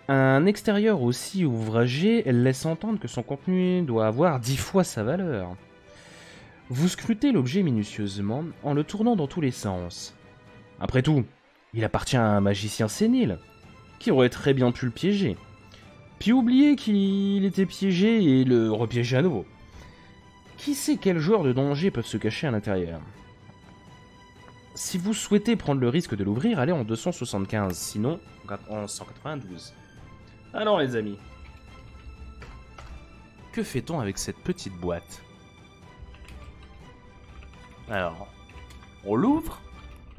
Un extérieur aussi ouvragé laisse entendre que son contenu doit avoir 10 fois sa valeur. Vous scrutez l'objet minutieusement en le tournant dans tous les sens. Après tout, il appartient à un magicien sénile, qui aurait très bien pu le piéger. Puis oublier qu'il était piégé et le repiéger à nouveau. Qui sait quel genre de danger peuvent se cacher à l'intérieur? Si vous souhaitez prendre le risque de l'ouvrir, allez en 275, sinon en 192. Alors les amis, que fait-on avec cette petite boîte? Alors, on l'ouvre?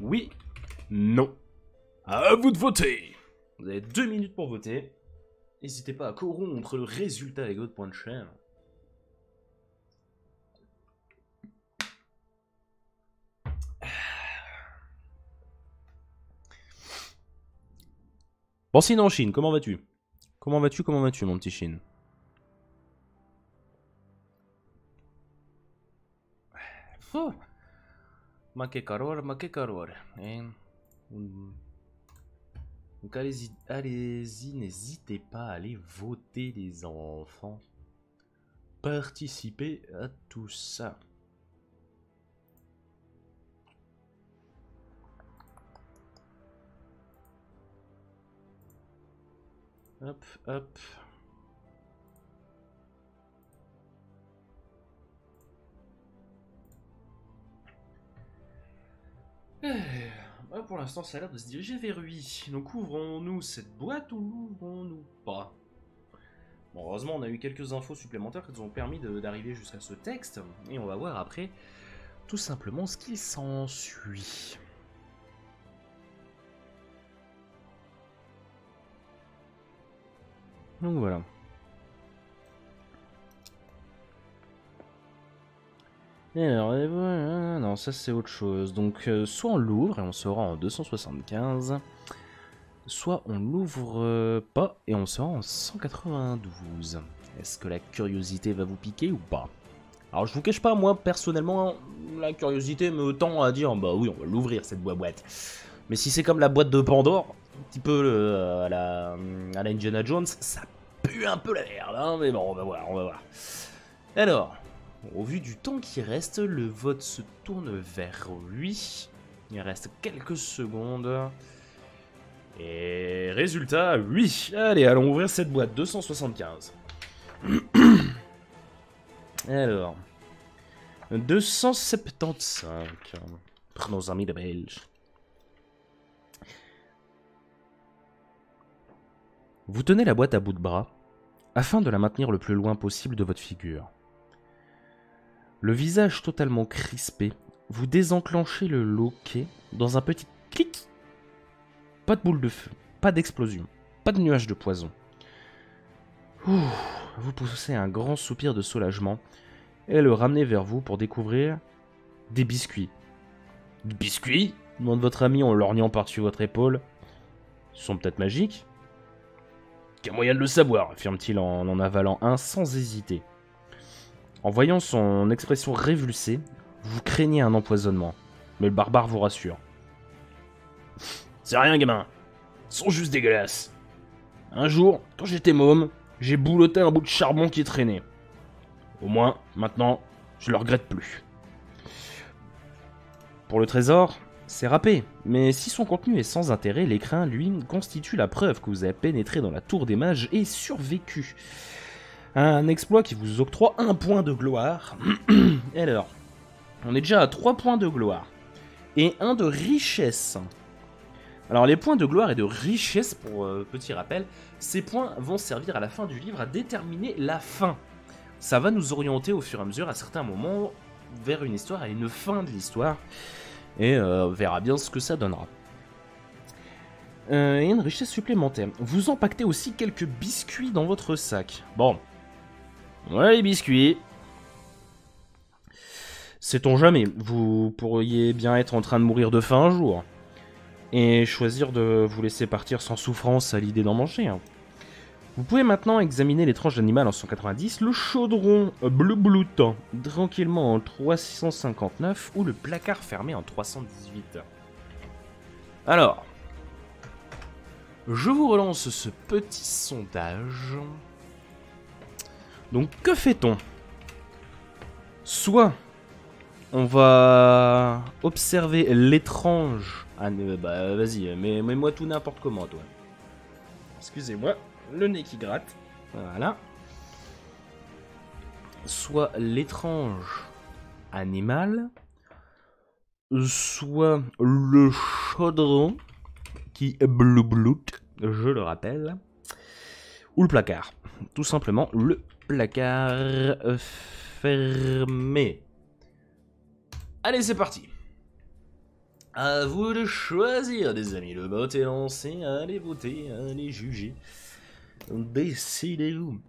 Oui? Non? À vous de voter! Vous avez 2 minutes pour voter. N'hésitez pas à corrompre le résultat avec votre point de chaîne. Bon, sinon, Chine, comment vas-tu? Comment vas-tu, mon petit Chine? Oh. Ma que calor, ma que calor. Donc allez-y, n'hésitez pas à aller voter les enfants. Participez à tout ça. Hop, hop. Pour l'instant, ça a l'air de se diriger vers lui. Donc ouvrons-nous cette boîte ou l'ouvrons-nous pas? Bon, heureusement, on a eu quelques infos supplémentaires qui nous ont permis d'arriver jusqu'à ce texte. Et on va voir après tout simplement ce qui s'ensuit. Donc voilà. Et alors, non, ça c'est autre chose. Donc, soit on l'ouvre et on sera en 275, soit on l'ouvre pas et on sera en 192. Est-ce que la curiosité va vous piquer ou pas? Alors, je vous cache pas, moi personnellement, la curiosité me tend à dire bah oui, on va l'ouvrir cette boîte. Mais si c'est comme la boîte de Pandore, un petit peu à la Indiana Jones, ça pue un peu la merde, hein, mais bon, on va voir, on va voir. Alors. Au vu du temps qui reste, le vote se tourne vers lui. Il reste quelques secondes. Et résultat, oui. Allez, allons ouvrir cette boîte, 275. Alors, 275 pour nos amis de Belge. Vous tenez la boîte à bout de bras afin de la maintenir le plus loin possible de votre figure. Le visage totalement crispé, vous désenclenchez le loquet dans un petit clic. Pas de boule de feu, pas d'explosion, pas de nuage de poison. Ouh, vous poussez un grand soupir de soulagement et le ramenez vers vous pour découvrir des biscuits. Des biscuits? Demande votre ami en lorgnant par-dessus votre épaule. Ils sont peut-être magiques? Quel moyen de le savoir, affirme-t-il en avalant un sans hésiter. En voyant son expression révulsée, vous craignez un empoisonnement, mais le barbare vous rassure. C'est rien, gamin. Ils sont juste dégueulasses. Un jour, quand j'étais môme, j'ai boulotté un bout de charbon qui traînait. Au moins, maintenant, je le regrette plus. Pour le trésor, c'est râpé, mais si son contenu est sans intérêt, l'écrin, lui, constitue la preuve que vous avez pénétré dans la tour des mages et survécu. Un exploit qui vous octroie 1 point de gloire. Et alors, on est déjà à 3 points de gloire. Et 1 de richesse. Alors les points de gloire et de richesse, pour petit rappel, ces points vont servir à la fin du livre à déterminer la fin. Ça va nous orienter au fur et à mesure, à certains moments, vers une histoire, à une fin de l'histoire. Et on verra bien ce que ça donnera. Et une richesse supplémentaire. Vous empaquetez aussi quelques biscuits dans votre sac. Bon. Voilà les biscuits. Sait-on jamais, vous pourriez bien être en train de mourir de faim un jour. Et choisir de vous laisser partir sans souffrance à l'idée d'en manger. Vous pouvez maintenant examiner l'étrange animal en 190, le chaudron bleu bloutant tranquillement en 359 ou le placard fermé en 318. Alors, je vous relance ce petit sondage. Donc, que fait-on? Soit on va observer l'étrange... Ah, bah vas-y, mets-moi tout n'importe comment, toi. Excusez-moi, le nez qui gratte. Voilà. soit l'étrange animal, soit le chaudron qui bloubloute, je le rappelle, ou le placard. Tout simplement le placard fermé. Allez, c'est parti. À vous de choisir, des amis. Le vote est lancé. Allez voter, allez juger. Décidez-vous.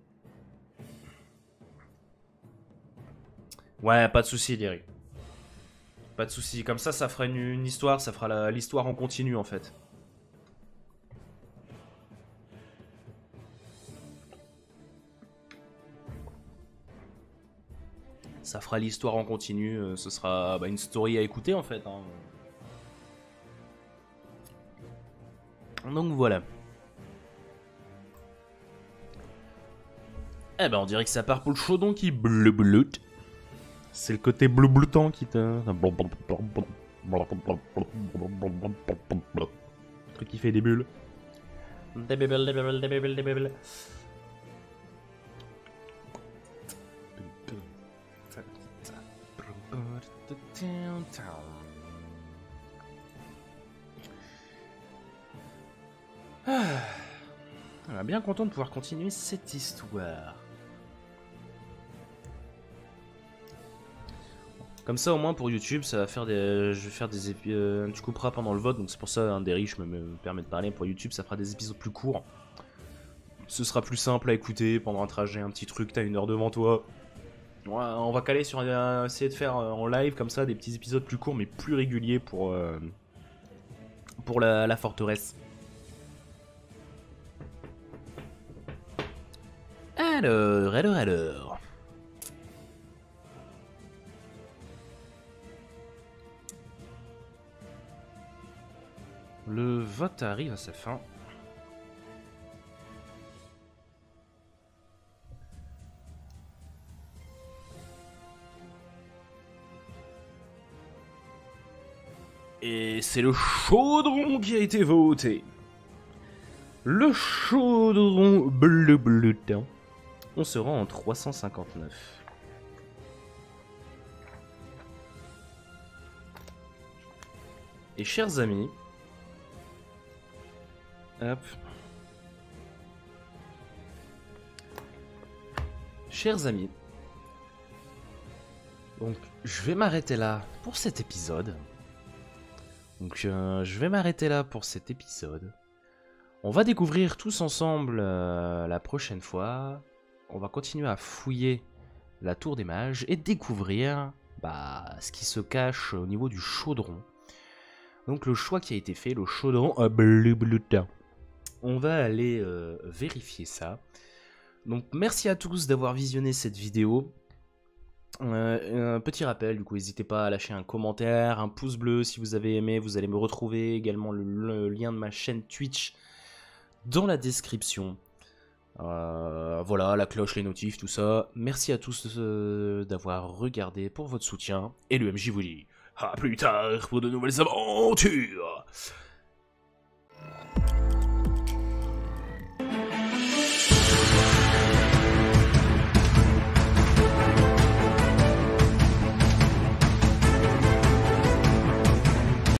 Ouais, pas de soucis, Derry. Pas de soucis. Comme ça fera une histoire. Ça fera l'histoire en continu, en fait. Ça fera l'histoire en continu. Ce sera une story à écouter, en fait. Hein. Donc voilà. Eh ben on dirait que ça part pour le chaudron qui bloubloute. C'est le côté bloubloutant qui te... Le truc qui fait des bulles. Des bulles, des bulles, des bulles, des bulles. On est bien content de pouvoir continuer cette histoire. Comme ça, au moins pour YouTube, ça va faire des. Je vais faire des épisodes. Tu couperas pendant le vote, donc c'est pour ça, un des riches me permet de parler. Pour YouTube, ça fera des épisodes plus courts. Ce sera plus simple à écouter pendant un trajet, un petit truc, t'as 1 heure devant toi. Ouais, on va caler sur essayer de faire en live comme ça des petits épisodes plus courts mais plus réguliers pour la forteresse. Alors. Le vote arrive à sa fin. Et c'est le chaudron qui a été voté. Le chaudron bleu-bleutin. On se rend en 359. Et chers amis... Hop. Chers amis... Donc, je vais m'arrêter là pour cet épisode. On va découvrir tous ensemble la prochaine fois. On va continuer à fouiller la tour des mages et découvrir ce qui se cache au niveau du chaudron. Donc le choix qui a été fait, le chaudron bleu-bleutin. On va aller vérifier ça. Donc merci à tous d'avoir visionné cette vidéo. Un petit rappel, du coup n'hésitez pas à lâcher un commentaire, un pouce bleu si vous avez aimé. Vous allez me retrouver également le lien de ma chaîne Twitch dans la description. Voilà, la cloche, les notifs, tout ça. Merci à tous d'avoir regardé, pour votre soutien. Et le MJ vous dit à plus tard pour de nouvelles aventures.